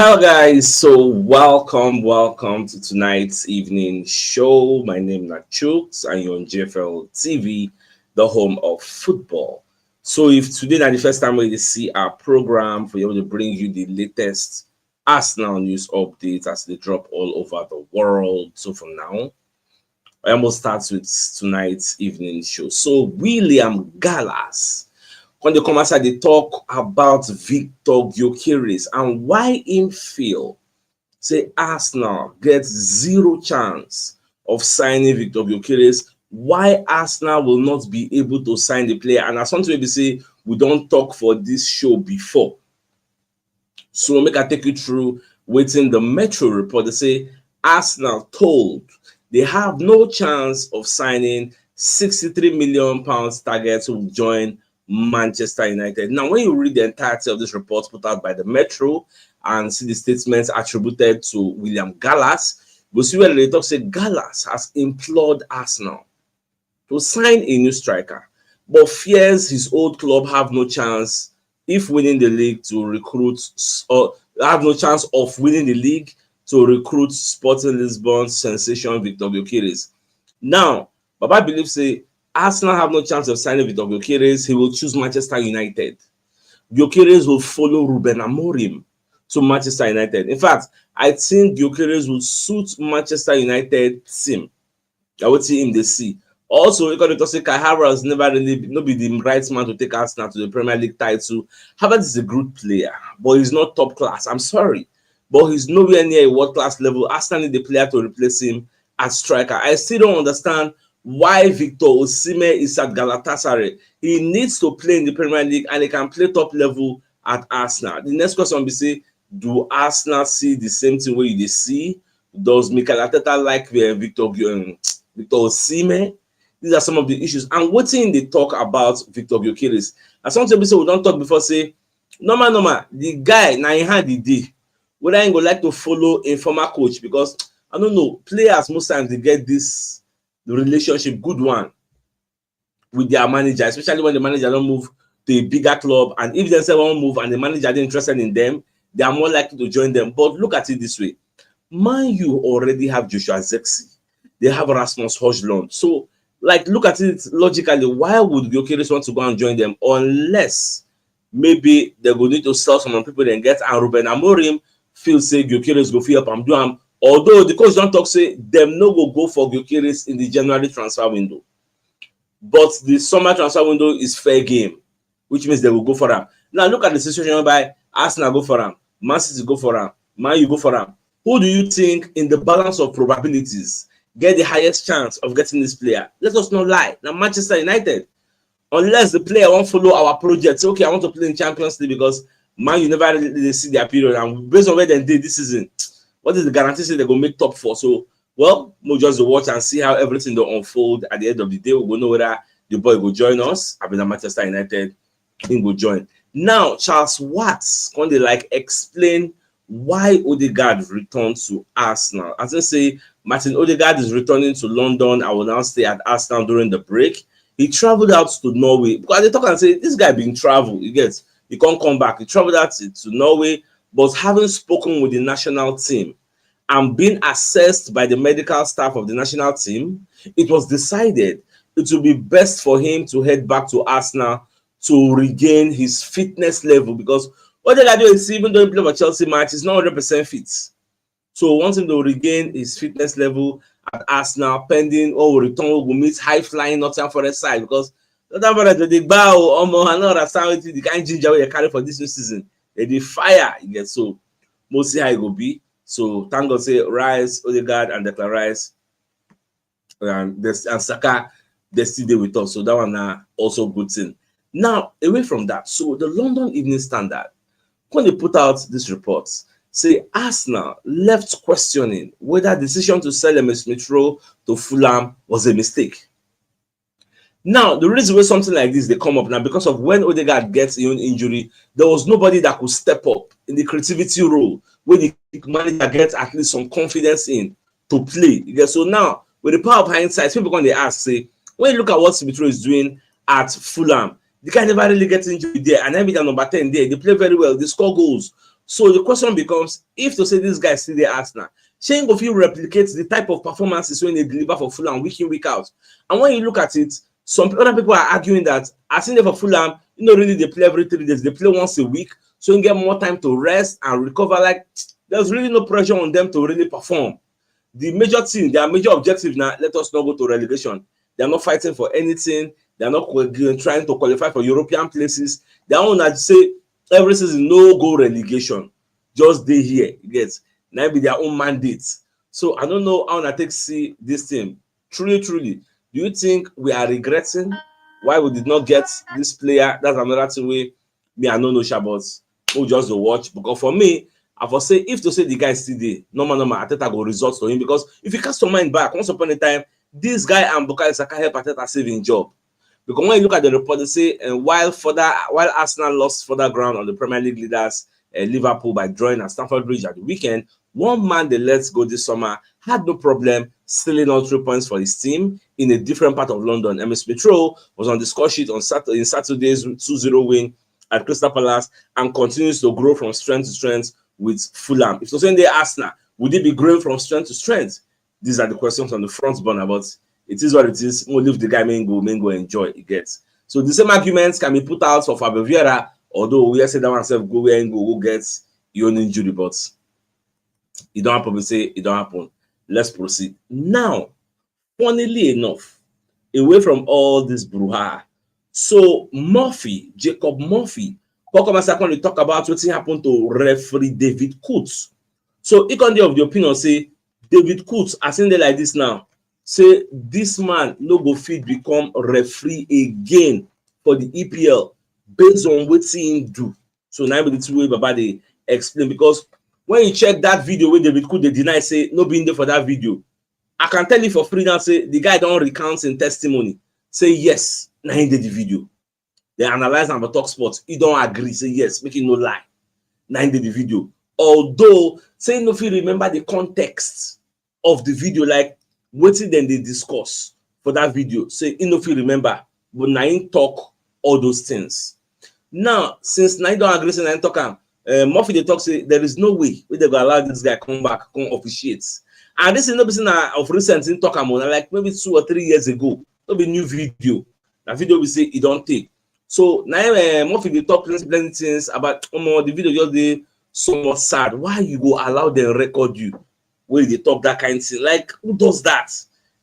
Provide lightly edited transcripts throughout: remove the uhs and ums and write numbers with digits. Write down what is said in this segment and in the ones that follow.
Hello guys, so welcome to tonight's evening show. My name is CHUKS and you're on JFL TV, the home of football. So if today is the first time we see our program, for able to bring you the latest Arsenal news updates as they drop all over the world. So for now, I almost start with tonight's evening show. So William Gallas, when they come outside, they talk about Victor Gyokeres and why him feel say Arsenal gets zero chance of signing Victor Gyokeres, why Arsenal will not be able to sign the player. And as something we say, we don't talk for this show before. So make I take you through waiting the Metro report. They say Arsenal told they have no chance of signing £63 million target to join Manchester United. Now, when you read the entirety of this report put out by the Metro and see the statements attributed to William Gallas, we'll see where they talk say Gallas has implored Arsenal to sign a new striker, but fears his old club have no chance if winning the league to recruit, or have no chance of winning the league to recruit Sporting Lisbon's sensation Victor Gyokeres. Now, Baba believes say Arsenal have no chance of signing Victor Gyokeres. He will choose Manchester United. Gyokeres will follow Ruben Amorim to Manchester United. In fact, I think Gyokeres will suit Manchester United team. I would see him the see. Also, because to say Kai Havertz never really not be the right man to take Arsenal to the Premier League title. Havertz is a good player, but he's not top class. I'm sorry, but he's nowhere near a world class level. Arsenal need the player to replace him as striker. I still don't understand why Victor Osimhen is at Galatasaray. He needs to play in the Premier League and he can play top level at Arsenal. The next question will be say, do Arsenal see the same thing where they see? Does Mikel Arteta like Victor Osimhen? These are some of the issues. And what thing they talk about Victor Gyokeres? As something we say we don't talk before, say, normal, the guy, now he had the day. Whether I go like to follow a former coach, because I don't know, players most times they get this the relationship, good one, with their manager, especially when the manager don't move to a bigger club, and if they say won't move and the manager is interested in them, they are more likely to join them. But look at it this way: Man U already have Joshua Zexi, they have Rasmus Højlund. So, like, look at it logically. Why would Gyokeres want to go and join them unless maybe they will need to sell some people then get and Ruben Amorim feel say Gyokeres go free up and do them. Although the coach don't talk say them no go for Gyokeres in the January transfer window, but the summer transfer window is fair game, which means they will go for them. Now look at the situation whereby Arsenal go for them, Man City go for them, Man U go for them. Who do you think in the balance of probabilities get the highest chance of getting this player? Let us not lie. Now Manchester United, unless the player won't follow our project, say okay, I want to play in Champions League because Man U never really see their period, and based on where they did this season, what is the guarantee they're going to make top four? So, well, we'll just watch and see how everything will unfold at the end of the day. We'll know whether the boy will join us. I've been at Manchester United, he will join. Now, Charles Watts, can they like explain why Odegaard returned to Arsenal? As I say, Martin Odegaard is returning to London. I will now stay at Arsenal during the break. He traveled out to Norway because they talk and say this guy been travel. He can't come back. He traveled out to Norway. But having spoken with the national team and being assessed by the medical staff of the national team, it was decided it would be best for him to head back to Arsenal to regain his fitness level, because what they do is, even though he played for Chelsea match, he's not 100% fit. So want him to regain his fitness level at Arsenal, pending or return will meet high flying Nottingham Forest side, because Nottingham Forest they bow the kind of ginger they carry for this new season. The fire you get, so mostly how it will be. So thank God say Rice, Odegaard, and Declan Rice and Saka, they still there with us. So that one also good thing. Now away from that, so the London Evening Standard, when they put out this report, say Arsenal left questioning whether the decision to sell Emile Smith Rowe to Fulham was a mistake. Now, the reason why something like this they come up now, because of when Odegaard gets his own injury, there was nobody that could step up in the creativity role where the manager gets at least some confidence in to play. So now, with the power of hindsight, people going to ask, say, when you look at what Smith Rowe is doing at Fulham, the guy never really gets injured there, and every time number 10 there, they play very well, they score goals. So the question becomes, if to say this guy still there Arsenal, Shane go fit replicate the type of performances when they deliver for Fulham week in, week out. And when you look at it, some other people are arguing that as in there for Fulham, really they play every 3 days, they play once a week, so you get more time to rest and recover. Like, there's really no pressure on them to really perform. The major team, their major objective now, let us not go to relegation. They're not fighting for anything. They're not trying to qualify for European places. They want to say every season no go relegation. Just they here, you get. Now be their own mandate. So I don't know how I take see this team. Truly, do you think we are regretting why we did not get this player? That's another thing way me I don't know Shabbat. We'll just watch. Because for me, I will say if to say the guy still there, normal, Ateta go results to him. Because if you cast your mind back, once upon a time, this guy and Bukayo Saka help Ateta saving job. Because when you look at the report, they say while Arsenal lost further ground on the Premier League leaders, Liverpool, by drawing at Stamford Bridge at the weekend, one man they let go this summer had no problem stealing all 3 points for his team in a different part of London. MS Rowe was on the score sheet on Saturday's 2-0 win at Crystal Palace and continues to grow from strength to strength with Fulham. If so saying they Arsenal, would it be growing from strength to strength? These are the questions on the front burner, but it is what it is. We'll leave the guy main go enjoy it gets. So the same arguments can be put out for Fabio Vieira, although we say that oneself go where and go get your own injury, but it don't happen. We say it don't happen. Let's proceed. Now, funnily enough, away from all this brouhaha, so Jacob Murphy, come and talk about what happened to referee David Coote. So he can of the opinion say David Coote, as in there like this now, say this man no go fit become referee again for the EPL based on what he do. So now the two way Baba they explain, because when you check that video where David Coote they deny say no being there for that video, I can tell you for free now say the guy don't recount in testimony. Say yes, now he did the video. They analyze and talk sports. He don't agree. Say yes, making no lie. Now he did the video. Although say no, if you remember the context of the video, like what then they discuss for that video. Say no, if you remember, but now he talk all those things. Now, since now he don't agree, say now he talk Murphy they talk say there is no way we they go allow this guy come back, come officiate. And this is not something of recent in talk about, like maybe 2 or 3 years ago. No be new video. That video we say it don't take. So now Murphy they talk plenty things about the video just they somewhat sad. Why you go allow them record you where they talk that kind of thing? Like, who does that?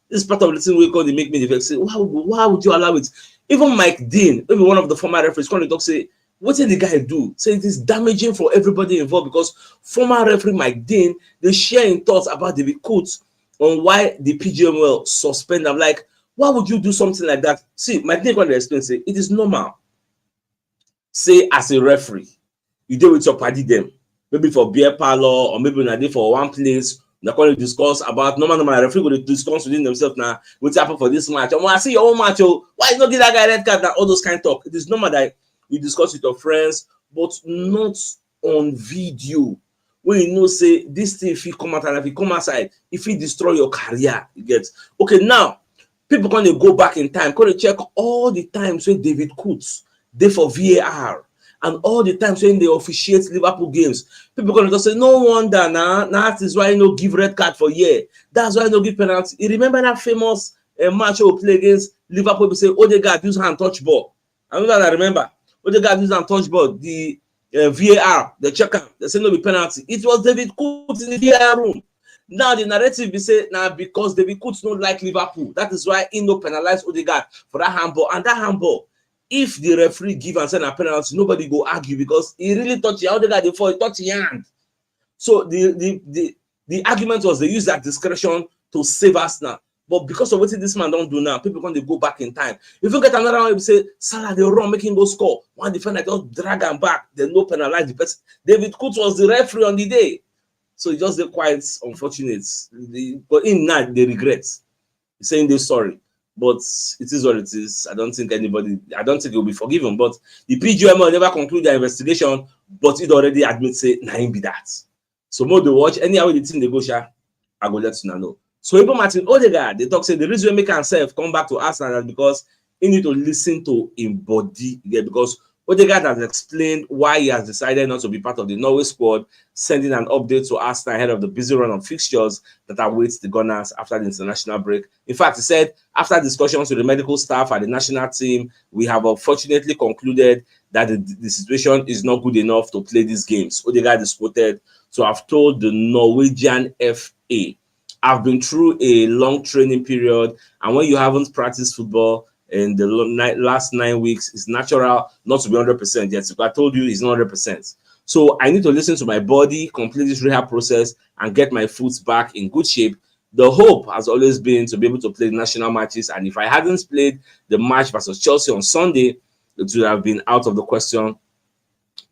This is part of the thing we call they make me say, why would you allow it? Even Mike Dean, maybe one of the former referees, when they talk say, what did the guy do? Say it is damaging for everybody involved, because former referee Mike Dean, they share in thoughts about David Coote on why the PGML suspend them. Like, why would you do something like that? See, Mike Dean when they explain, say it is normal. Say as a referee, you deal with your party them, maybe for beer parlor or maybe not for one place. They're going to discuss about normal referee will discuss within themselves now what's happened for this match. I see your own match. Why not give that guy red card? All those kind of talk. It is normal that you discuss with your friends, but not on video. When you know, say this thing, if you come out and if you come outside, if you destroy your career, you get okay. Now, people going to go back in time, going to check all the times when David Coote they for VAR, and all the times when they officiate Liverpool games. People going to say, no wonder now that is why you no give red card for year. That's why you no give penalty. You remember that famous match we play against Liverpool? We say Odegaard use hand touch ball. I know that I remember. Odegaard use hand touch ball. The VAR, the checker, they say no be penalty. It was David Coote in the VAR room. Now the narrative be say now because David Coote not like Liverpool, that is why he no penalize Odegaard for that handball. And that handball, if the referee give and send a penalty, nobody go argue because he really touched the Odegaard before he touched your hand. So the argument was they use that discretion to save us now. But because of what this man don't do now, people going to go back in time. If you get another one, you say Salah they run making go score. One defender just drag him back, they no penalize the person. David Coote was the referee on the day, so it just quite unfortunate. But in that they regret. He's saying they're sorry, but it is what it is. I don't think it will be forgiven. But the PGML never conclude their investigation, but it already admits say nah be that. So more they watch anyhow the thing they go share, I go let you know. So even Martin Odegaard, they talk say the reason make himself come back to Arsenal is because he need to listen to him body again, because Odegaard has explained why he has decided not to be part of the Norway squad, sending an update to Arsenal ahead of the busy run of fixtures that awaits the Gunners after the international break. In fact, he said, after discussions with the medical staff and the national team, we have unfortunately concluded that the situation is not good enough to play these games. Odegaard is quoted to have told the Norwegian FA, I've been through a long training period, and when you haven't practiced football in the last 9 weeks, it's natural not to be 100% yet. So I told you it's not 100%. So I need to listen to my body, complete this rehab process, and get my foot back in good shape. The hope has always been to be able to play national matches, and if I hadn't played the match versus Chelsea on Sunday, it would have been out of the question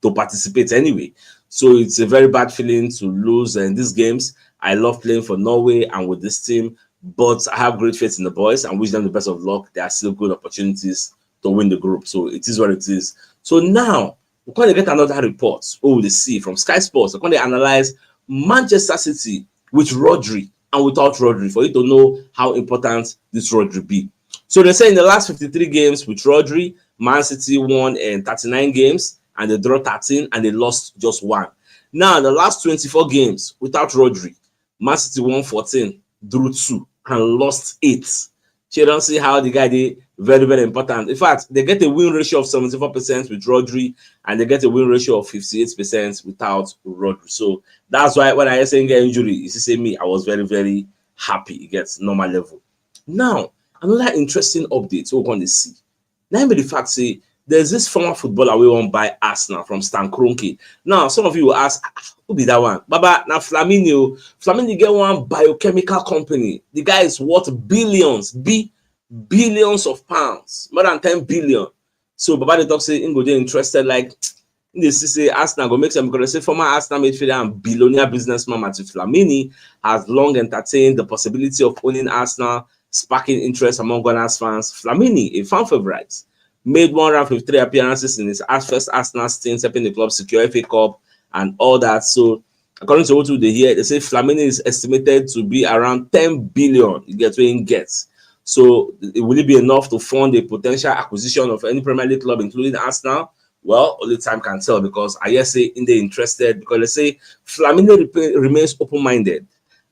to participate anyway. So it's a very bad feeling to lose in these games. I love playing for Norway and with this team, but I have great faith in the boys and wish them the best of luck. There are still good opportunities to win the group. So it is what it is. So now we're going to get another report. Oh, let's see, from Sky Sports. We're going to analyze Manchester City with Rodri and without Rodri for you to know how important this Rodri be. So they say in the last 53 games with Rodri, Man City won in 39 games and they drew 13 and they lost just 1. Now, the last 24 games without Rodri, Man City won 14, drew 2, and lost 8. So you don't see how the guy is very, very important. In fact, they get a win ratio of 74% with Rodri, and they get a win ratio of 58% without Rodri. So that's why when I say he get injury, you see me, I was very, very happy it gets normal level. Now, another interesting update we're going to see. Now, the fact say there's this former footballer we won by Arsenal from Stan Kroenke. Now, some of you will ask, who be that one? Baba, now Flamini. Flamini get one biochemical company. The guy is worth billions, billions of pounds, more than 10 billion. So Baba the talk say Ingo they interested, like they say Arsenal go make some, because they say former Arsenal midfielder and billionaire businessman Matthew Flamini has long entertained the possibility of owning Arsenal, sparking interest among Gunners fans. Flamini, a fan favorite, made 153 appearances in his first Arsenal stint, helping the club secure FA Cup and all that. So, according to what they hear, they say Flamini is estimated to be around 10 billion. You get what he gets. So, will it be enough to fund a potential acquisition of any Premier League club, including Arsenal? Well, only time can tell, because I just say in the interested, because they say Flamini remains open-minded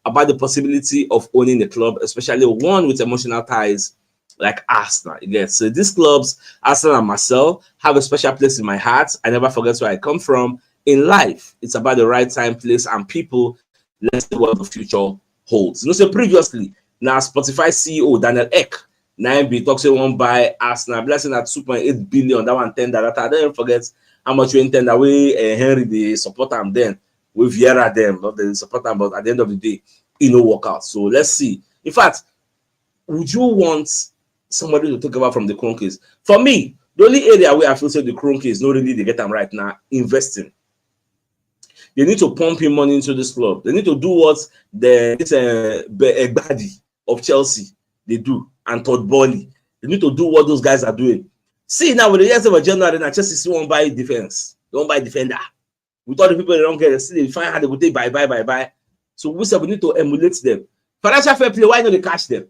about the possibility of owning the club, especially one with emotional ties like Arsenal. Again, so these clubs, Arsenal and Marcel, have a special place in my heart. I never forget where I come from. In life, it's about the right time, place, and people. Let's see what the future holds. You know, so previously, now Spotify CEO Daniel Ek, 9B talks one by Arsenal, blessing at 2.8 billion. That one 10 that I don't forget how much we intend that we Henry the support them then. We Vieira them, not the support them, but at the end of the day, it no work out. So let's see. In fact, would you want somebody to take over from the Kroenkes? For me, the only area where I feel say the Kroenkes not really they get them right now, investing. They need to pump in money into this club. They need to do what this Egbadi of Chelsea they do, and Todd Bowley. They need to do what those guys are doing. See now, with the years of January, now Chelsea still won't buy defense. They won't buy defender. With all the people they don't get, still they find how they go take buy. So we said we need to emulate them. Financial fair play, why not they catch them?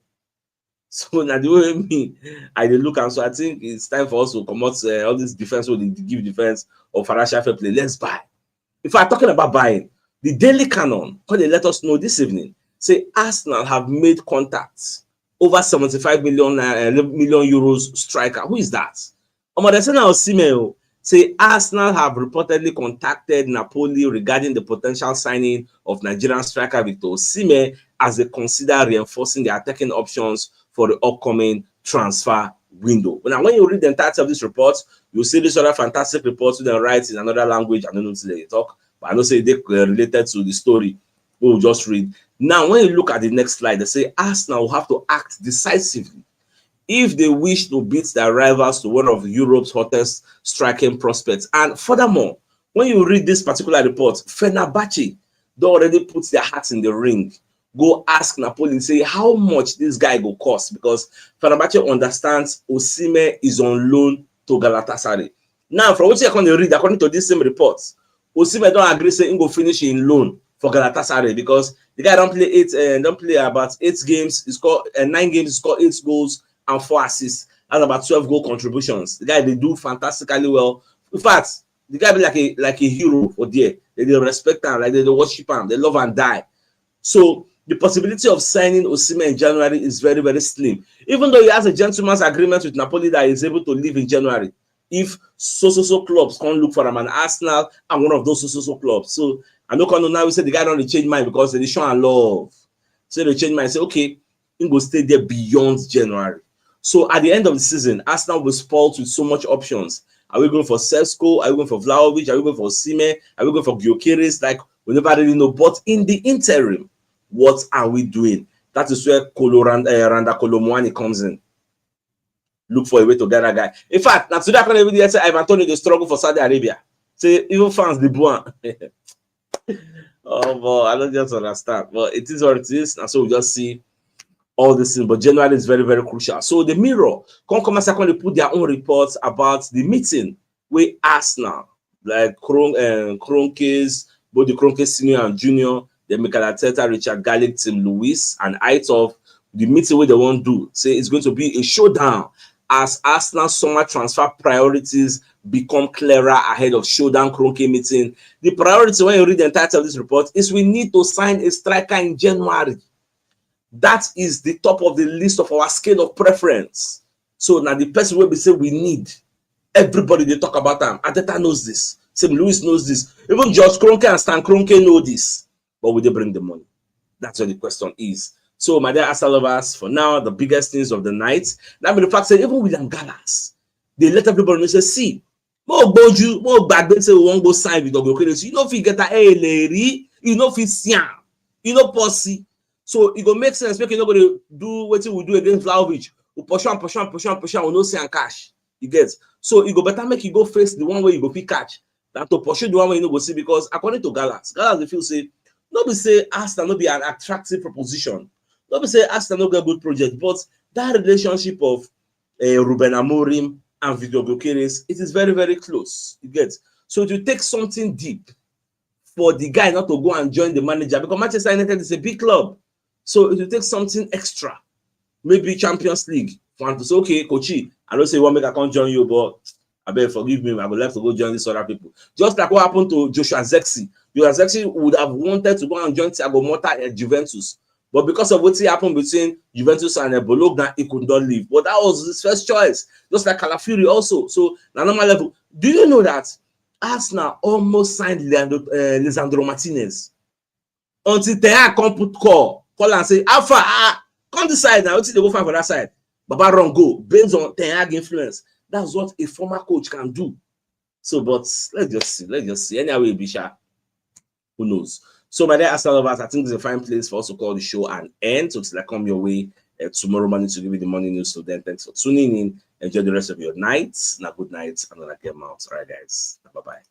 So now the way me, I look, and so I think it's time for us to come out all this defense, so they give defense or financial fair play. Let's buy. If I'm talking about buying, the Daily Canon, when they let us know this evening, say Arsenal have made contacts over 75 million euros striker. Who is that? Say Arsenal have reportedly contacted Napoli regarding the potential signing of Nigerian striker Victor Osimhen as they consider reinforcing their attacking options for the upcoming transfer window. Now, when you read the entirety of this report, you'll see this other fantastic report to the right in another language. I don't know if they talk, but I know say they related to the story. We'll just read. Now, when you look at the next slide, they say Arsenal will have to act decisively if they wish to beat their rivals to one of Europe's hottest striking prospects. And furthermore, when you read this particular report, Fenerbahce, they already put their hats in the ring. Go ask Napoli and say how much this guy will cost, because Fenerbahce understands Osimhen is on loan to Galatasaray. Now, from what you're going to read, according to this same report, Osimhen don't agree saying he go finish in loan for Galatasaray, because the guy don't play about 8 games. He scored 9 games, he scored 8 goals and 4 assists. That's about 12 goal contributions. The guy, they do fantastically well In fact, the guy be like a hero for there. They respect him, like they worship him, they love and die. So the possibility of signing Osimhen in January is very, very slim. Even though he has a gentleman's agreement with Napoli that he's able to leave in January, if so clubs can't look for him, and Arsenal and one of those so clubs. So I know now we say the guy don't change mind because they show and love. So they change mind, say okay, he will stay there beyond January. So at the end of the season, Arsenal will spoiled with so much options. Are we going for Sesko? Are we going for Vlahovic? Are we going for Osimhen? Are we going for Gyokeres? Like, we never really know. But in the interim, what are we doing? That is where Randa Kolomwani comes in. Look for a way to get a guy. In fact, now today I can even say Ivan Toney they struggle for Saudi Arabia. Say even fans the buan. Oh, boy, I don't just understand. But it is what it is. And so we just see all this thing. But January is very, very crucial. So the Mirror come and secondly put their own reports about the meeting with Arsenal, like Kroenkes, both the Kroenkes senior and junior, the Mikel Arteta, Richard Garlick, Tim Lewis, and I of the meeting where they won't do. Say it's going to be a showdown as Arsenal's summer transfer priorities become clearer ahead of showdown Kroenke meeting. The priority when you read the entirety of this report is we need to sign a striker in January. That is the top of the list of our scale of preference. So now the person will be say we need. Everybody they talk about them. Arteta knows this. Tim Lewis knows this. Even George Kroenke and Stan Kroenke know this. But will they bring the money? That's what the question is. So, my dear Arsenal lovers, for now, the biggest news of the night. Now, the fact that even William Gallas, they let everybody know, say, see, more bad, they say we won't go sign with Gyokeres. You know if you get a lady, you know if it's young, you know pussy. So it will make sense. Make you not going to do what we do against Vlahovic. We push on, we no see and cash. You get. So it go better make you go face the one way you go pick catch than to pursue the one way you no go see, because according to Gallas, they feel say nobody say Arsenal no be an attractive proposition. Nobody say Arsenal no get a good project, but that relationship of Ruben Amorim and Victor Gyokeres, it is very, very close. You get. So it will take something deep for the guy not to go and join the manager, because Manchester United is a big club. So it will take something extra, maybe Champions League, for him to say, okay, Coachy, I don't say one make I can't join you, but I beg forgive me, I would like to go join these other people. Just like what happened to Joshua Zexi. Joshua Zexi would have wanted to go and join Thiago Motta at Juventus, but because of what happened between Juventus and Bologna, he could not leave. But that was his first choice, just like Calafiori also. So, na normal level. Do you know that Arsenal almost signed Lisandro Martinez until Ten can't put call and say, Alpha, come decide now. Until they go find for that side. Baba run go based on Ten Hag influence. That's what a former coach can do. So, but let's just see. Anyway, Bisha, who knows? So, my dear Arsenal lovers, I think it's a fine place for us to call the show and end. So, till I come your way tomorrow morning to give you the morning news. So, then thanks for tuning in. Enjoy the rest of your night. Now, good night. And then I get out. All right, guys. Bye bye.